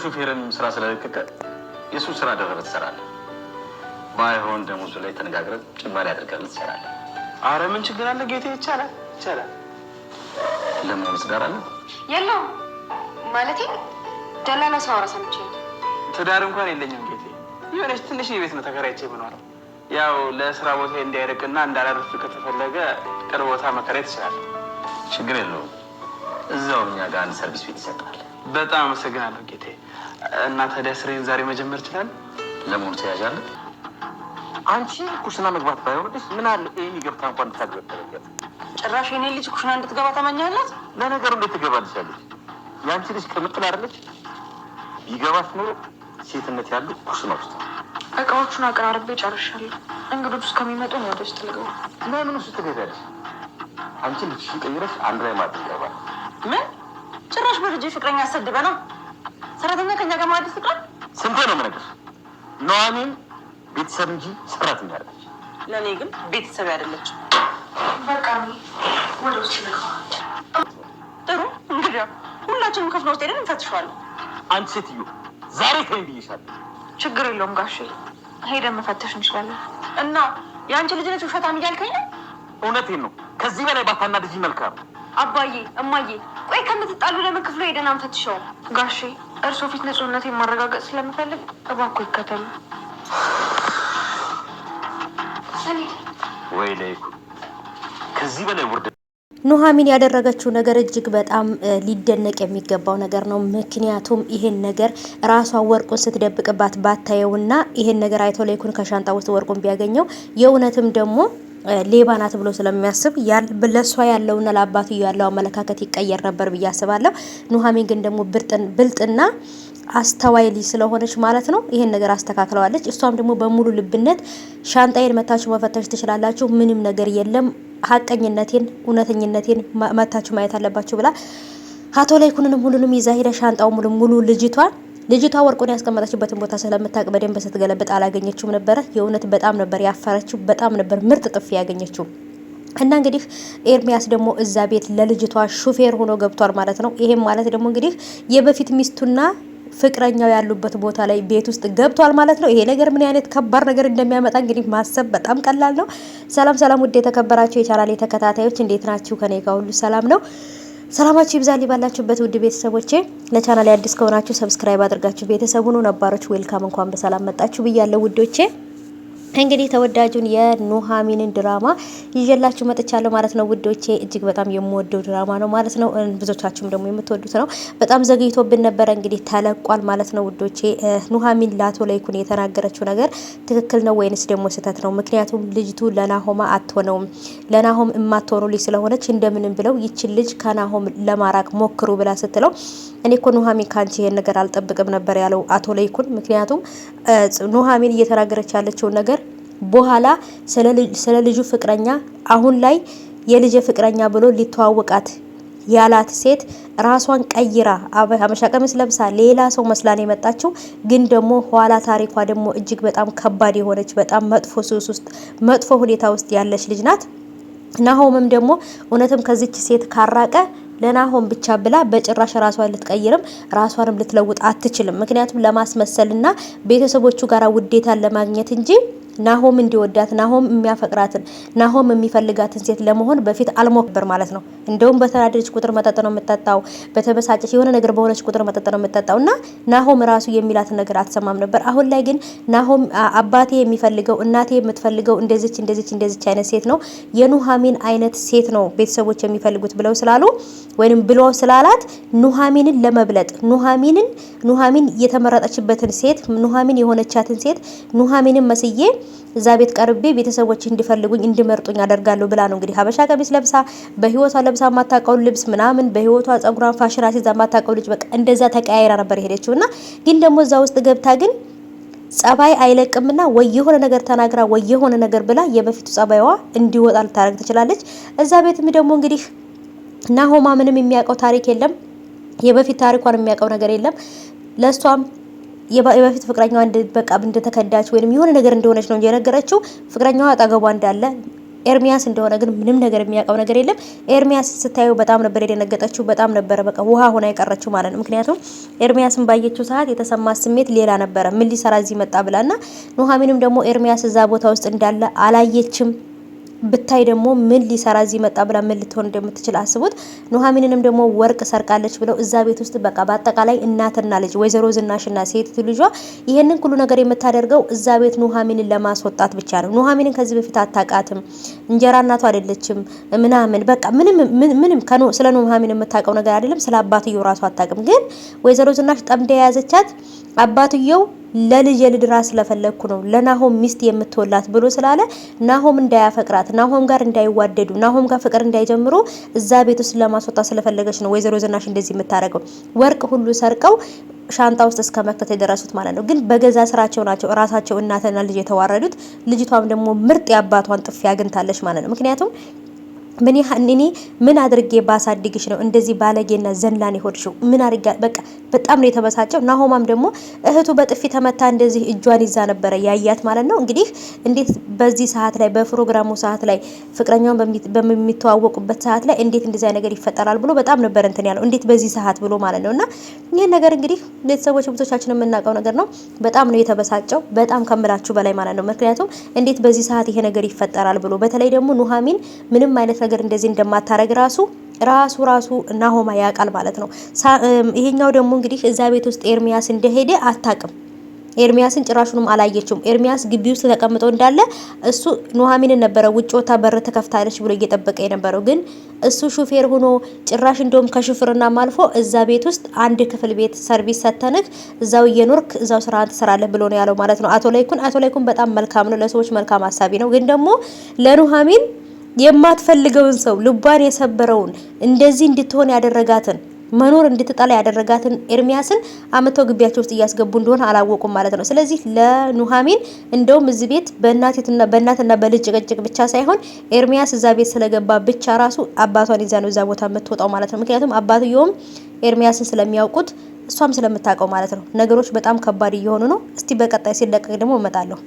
ሹፌርን ስራ ስለለቀቀ የሱ ስራ ደረበ ትሰራለህ። ባይሆን ደሞዙ ላይ ተነጋግረን ጭማሪ አድርገን ትሰራለህ። አረ ምን ችግር አለ ጌቴ? ይቻላል ይቻላል። ለምን ትዳር አለ? የለውም ማለቴ ደላላ ሳወራ ሰምቼ። ትዳር እንኳን የለኝም ጌቴ። የሆነች ትንሽ ቤት ነው ተከራይቼ ብኖረው። ያው ለስራ ቦታ እንዳይርቅና እንዳላርፍ ከተፈለገ ቅርብ ቦታ መከራየት ይችላል። ችግር የለውም። እዛው እኛ ጋር አንድ ሰርቪስ ቤት ይሰጣል። በጣም አመሰግናለሁ ጌቴ። እና ታዲያ ስራዬን ዛሬ መጀመር ይችላል? ለመሆኑ ትያዣለህ? አንቺ ኩሽና መግባት ባይሆንልሽ ምን አለ ኤሚ ገብታ እንኳን እንድታገበተበት። ጭራሽ የኔ ልጅ ኩሽና እንድትገባ ተመኛለች? ለነገሩ እንዴት ትገባልሻለች? ያንቺ ልጅ ከምጥል አይደለች? ቢገባሽ ኖሮ ሴትነት ያለው ኩሽና ውስጥ። እቃዎቹን አቀራርቤ ጨርሻለሁ። እንግዶች እስከሚመጡ ነው ወደ ውስጥ ልገባ። ለምን ውስጥ ትገቢያለሽ? አንቺ ልጅሽን ቀይረሽ አንድ ላይ ማድረግ ይገባል። ምን ጭራሽ በልጅ ፍቅረኛ አሰድበ ነው ሰራተኛ ከኛ ጋር ማድረግ ፍቅር? ስንቴ ነው የምነግርሽ? ኑሐሚን ቤተሰብ እንጂ ሰራተኛ አይደለች። ለእኔ ግን ቤተሰብ አይደለች። በቃ ወደ ውስጥ ልገባ። ጥሩ እንግዲህ ሁላችንም ክፍል ውስጥ ሄደን እንፈትሸዋለን። አንቺ ሴትዮ ዛሬ ከእኔ ብዬሻለሁ። ችግር የለውም ጋሼ፣ ሄደን መፈተሽ እንችላለን። እና የአንቺ ልጅ ነች ውሸታም እያልከኝ ነው? እውነቴን ነው። ከዚህ በላይ ባታናድጂኝ መልካም። አባዬ እማዬ፣ ቆይ ከምትጣሉ ለምን ክፍሉ ሄደን አንፈትሸውም? ጋሼ እርሶ ፊት ንጹህነቴን ማረጋገጥ ስለምፈልግ እባክዎ ይከተሉ። ወይ ለይኩ ከዚህ በላይ ውርድ። ኑሐሚን ያደረገችው ነገር እጅግ በጣም ሊደነቅ የሚገባው ነገር ነው። ምክንያቱም ይሄን ነገር ራሷ ወርቁን ስትደብቅባት ባታየውና ይሄን ነገር አይቶ ለይኩን ከሻንጣ ውስጥ ወርቁን ቢያገኘው የእውነትም ደግሞ ሌባ ናት ብሎ ስለሚያስብ ለሷ ያለውና ለአባትዮ ያለው አመለካከት ይቀየር ነበር ብዬ አስባለሁ። ኑሐሚን ግን ደግሞ ብልጥና አስተዋይ ልጅ ስለሆነች ማለት ነው ይሄን ነገር አስተካክለዋለች። እሷም ደግሞ በሙሉ ልብነት ሻንጣዬን መታችሁ መፈተሽ ትችላላችሁ፣ ምንም ነገር የለም፣ ሀቀኝነቴን እውነተኝነቴን መታችሁ ማየት አለባችሁ ብላ አቶ ለይኩንንም ሁሉንም ይዛ ሄዳ ሻንጣው ሙሉ ልጅቷ ወርቁን ያስቀመጠችበትን ቦታ ስለምታውቅ በደንብ ስትገለብጥ አላገኘችውም ነበረ። የእውነት በጣም ነበር ያፈረችው፣ በጣም ነበር ምርጥ ጥፊ ያገኘችው። እና እንግዲህ ኤርሚያስ ደግሞ እዛ ቤት ለልጅቷ ሹፌር ሆኖ ገብቷል ማለት ነው። ይሄም ማለት ደግሞ እንግዲህ የበፊት ሚስቱና ፍቅረኛው ያሉበት ቦታ ላይ ቤት ውስጥ ገብቷል ማለት ነው። ይሄ ነገር ምን አይነት ከባድ ነገር እንደሚያመጣ እንግዲህ ማሰብ በጣም ቀላል ነው። ሰላም ውድ የተከበራችሁ የቻናሌ ተከታታዮች እንዴት ናችሁ? ከኔ ጋር ሁሉ ሰላም ነው። ሰላማችሁ ይብዛልኝ ባላችሁበት ውድ ቤተሰቦቼ። ለቻናሌ አዲስ ከሆናችሁ ሰብስክራይብ አድርጋችሁ ቤተሰብ ሁኑ። ነባሮች ዌልካም፣ እንኳን በሰላም መጣችሁ ብያለሁ ውዶቼ። እንግዲህ ተወዳጁን የኑሐሚንን ድራማ ይዤላችሁ መጥቻለሁ ማለት ነው ውዶቼ። እጅግ በጣም የምወደው ድራማ ነው ማለት ነው። ብዙዎቻችሁም ደግሞ የምትወዱት ነው። በጣም ዘግይቶብን ነበረ፣ እንግዲህ ተለቋል ማለት ነው ውዶቼ። ኑሐሚን ለአቶ ለይኩን የተናገረችው ነገር ትክክል ነው ወይንስ ደግሞ ስህተት ነው? ምክንያቱም ልጅቱ ለናሆማ አትሆነውም። ለናሆም የማትሆኑ ልጅ ስለሆነች እንደምንም ብለው ይችን ልጅ ከናሆም ለማራቅ ሞክሩ ብላ ስትለው እኔ እኮ ኑሐሚን ካንቺ ይሄን ነገር አልጠብቅም ነበር ያለው አቶ ለይኩን። ምክንያቱም ኑሐሚን እየተናገረች ያለችውን ነገር በኋላ ስለ ልጁ ፍቅረኛ አሁን ላይ የልጅ ፍቅረኛ ብሎ ሊተዋወቃት ያላት ሴት ራሷን ቀይራ ሀበሻ ቀሚስ ለብሳ ሌላ ሰው መስላን የመጣችው ግን ደግሞ ኋላ ታሪኳ ደግሞ እጅግ በጣም ከባድ የሆነች በጣም መጥፎ ሱስ ውስጥ መጥፎ ሁኔታ ውስጥ ያለች ልጅ ናት። ናሆምም ደግሞ እውነትም ከዚች ሴት ካራቀ ለናሆም ብቻ ብላ በጭራሽ ራሷን ልትቀይርም ራሷንም ልትለውጥ አትችልም። ምክንያቱም ለማስመሰልና ቤተሰቦቹ ጋራ ውዴታን ለማግኘት እንጂ ናሆም እንዲወዳት ናሆም የሚያፈቅራትን ናሆም የሚፈልጋትን ሴት ለመሆን በፊት አልሞክር ማለት ነው። እንደውም በተናደደች ቁጥር መጠጥ ነው የምትጠጣው፣ በተበሳጨች የሆነ ነገር በሆነች ቁጥር መጠጥ ነው የምትጠጣው እና ናሆም ራሱ የሚላትን ነገር አትሰማም ነበር። አሁን ላይ ግን ናሆም አባቴ የሚፈልገው እናቴ የምትፈልገው እንደዚች አይነት ሴት ነው፣ የኑሐሚን አይነት ሴት ነው ቤተሰቦች የሚፈልጉት ብለው ስላሉ ወይንም ብሎ ስላላት ኑሐሚንን ለመብለጥ ኑሐሚን የተመረጠችበትን ሴት ኑሐሚን የሆነቻትን ሴት ኑሐሚንን መስዬ እዛ ቤት ቀርቤ ቤተሰቦች እንዲፈልጉኝ እንዲመርጡኝ አደርጋለሁ ብላ ነው እንግዲህ ሀበሻ ቀሚስ ለብሳ በህይወቷ ለብሳ ማታቀው ልብስ ምናምን በህይወቷ ጸጉሯን ፋሽን አስይዛ ማታቀው ልጅ በቃ እንደዛ ተቀያይራ ነበር ሄደችውና ግን ደግሞ እዛ ውስጥ ገብታ ግን ጸባይ አይለቅምና ወይ የሆነ ነገር ተናግራ ወይ የሆነ ነገር ብላ የበፊቱ ጸባይዋ እንዲወጣ ልታረግ ትችላለች። እዛ ቤትም ደግሞ እንግዲህ ናሆማ ምንም የሚያውቀው ታሪክ የለም፣ የበፊት ታሪኳን የሚያውቀው ነገር የለም። ለሷም የበፊት ፍቅረኛዋ እንደተከዳች ወይንም የሆነ ነገር እንደሆነች ነው እንጂ የነገረችው ፍቅረኛዋ አጠገቧ እንዳለ ኤርሚያስ እንደሆነ ግን ምንም ነገር የሚያውቀው ነገር የለም። ኤርሚያስ ስታየው በጣም ነበር የደነገጠችው። በጣም ነበር በቃ ውሃ ሆና የቀረችው ማለት ነው። ምክንያቱም ኤርሚያስን ባየችው ሰዓት የተሰማት ስሜት ሌላ ነበረ። ምን ሊሰራ እዚህ መጣ ብላና ኑሐሚንም ደግሞ ኤርሚያስ እዛ ቦታ ውስጥ እንዳለ አላየችም። ብታይ ደግሞ ምን ሊሰራ እዚህ መጣ ብላ ምን ልትሆን እንደምትችል አስቡት። ኑሐሚንንም ደግሞ ወርቅ ሰርቃለች ብለው እዛ ቤት ውስጥ በቃ በአጠቃላይ እናትና ልጅ ወይዘሮ ዝናሽና ሴት ልጇ ይሄንን ሁሉ ነገር የምታደርገው እዛ ቤት ኑሐሚንን ለማስወጣት ብቻ ነው። ኑሐሚንን ከዚህ በፊት አታውቃትም፣ እንጀራ እናቷ አይደለችም ምናምን በቃ ምንም ስለ ኑሐሚን የምታውቀው ነገር አይደለም። ስለ አባትየው ራሱ አታውቅም። ግን ወይዘሮ ዝናሽ ጠምዳ የያዘቻት አባትየው ለልጅ የልድራ ስለፈለኩ ነው ለናሆም ሚስት የምትወላት ብሎ ስላለ ናሆም እንዳያፈቅራት፣ ናሆም ጋር እንዳይዋደዱ፣ ናሆም ጋር ፍቅር እንዳይጀምሩ እዛ ቤት ውስጥ ለማስወጣት ስለፈለገች ነው ወይዘሮ ዝናሽ እንደዚህ የምታደርገው። ወርቅ ሁሉ ሰርቀው ሻንጣ ውስጥ እስከ መክተት የደረሱት ማለት ነው። ግን በገዛ ስራቸው ናቸው ራሳቸው እናትና ልጅ የተዋረዱት። ልጅቷም ደግሞ ምርጥ የአባቷን ጥፊ አግኝታለች ማለት ነው። ምክንያቱም ምን አድርጌ ባሳድግሽ ነው እንደዚህ ባለጌና ዘንላን ይሆድሽው? ምን አድርጋ በቃ በጣም ነው የተበሳጨው። ናሆማም ደግሞ እህቱ በጥፊ ተመታ እንደዚህ እጇን ይዛ ነበረ ያያት ማለት ነው። እንግዲህ እንዴት በዚህ ሰዓት ላይ በፕሮግራሙ ሰዓት ላይ ፍቅረኛውን በሚተዋወቁበት ሰዓት ላይ እንዴት እንደዚህ ነገር ይፈጠራል ብሎ በጣም ነበር እንትን ያለው እንዴት በዚህ ሰዓት ብሎ ማለት ነውና ይሄን ነገር እንግዲህ ቤተሰቦች ብዙዎቻችን የምናውቀው ነገር ነው። በጣም ነው የተበሳጨው በጣም ከምላችሁ በላይ ማለት ነው። ምክንያቱም እንዴት በዚህ ሰዓት ይሄ ነገር ይፈጠራል ብሎ በተለይ ደግሞ ኑሐሚን ምንም አይነት ነገር እንደዚህ እንደማታረግ ራሱ ናሆማ ያውቃል ማለት ነው። ይሄኛው ደግሞ እንግዲህ እዛ ቤት ውስጥ ኤርሚያስ እንደሄደ አታውቅም። ኤርሚያስን ጭራሹንም አላየችውም። ኤርሚያስ ግቢ ውስጥ ተቀምጦ እንዳለ እሱ ኑሐሚንን ነበረ ውጭ ወታ በር ተከፍታለች ብሎ እየጠበቀ የነበረው። ግን እሱ ሹፌር ሆኖ ጭራሽ እንደውም ከሹፍርና ማልፎ እዛ ቤት ውስጥ አንድ ክፍል ቤት ሰርቪስ ሰተንክ እዛው እየኖርክ እዛው ስራህን ትሰራለህ ብሎ ነው ያለው ማለት ነው። አቶ ላይኩን በጣም መልካም ነው፣ ለሰዎች መልካም ሀሳቢ ነው። ግን ደግሞ ለኑሐሚን የማትፈልገውን ሰው ልቧን የሰበረውን እንደዚህ እንድትሆን ያደረጋትን መኖር እንድትጠላ ያደረጋትን ኤርሚያስን አመተው ግቢያቸው ውስጥ እያስገቡ እንደሆነ አላወቁም ማለት ነው። ስለዚህ ለኑሐሚን እንደውም እዚህ ቤት በእናትና በልጅ ጭቅጭቅ ብቻ ሳይሆን ኤርሚያስ እዛ ቤት ስለገባ ብቻ ራሱ አባቷን ይዛ ነው እዛ ቦታ የምትወጣው ማለት ነው። ምክንያቱም አባትየውም ኤርሚያስን ስለሚያውቁት እሷም ስለምታውቀው ማለት ነው። ነገሮች በጣም ከባድ እየሆኑ ነው። እስቲ በቀጣይ ሲለቀቅ ደግሞ እመጣለሁ።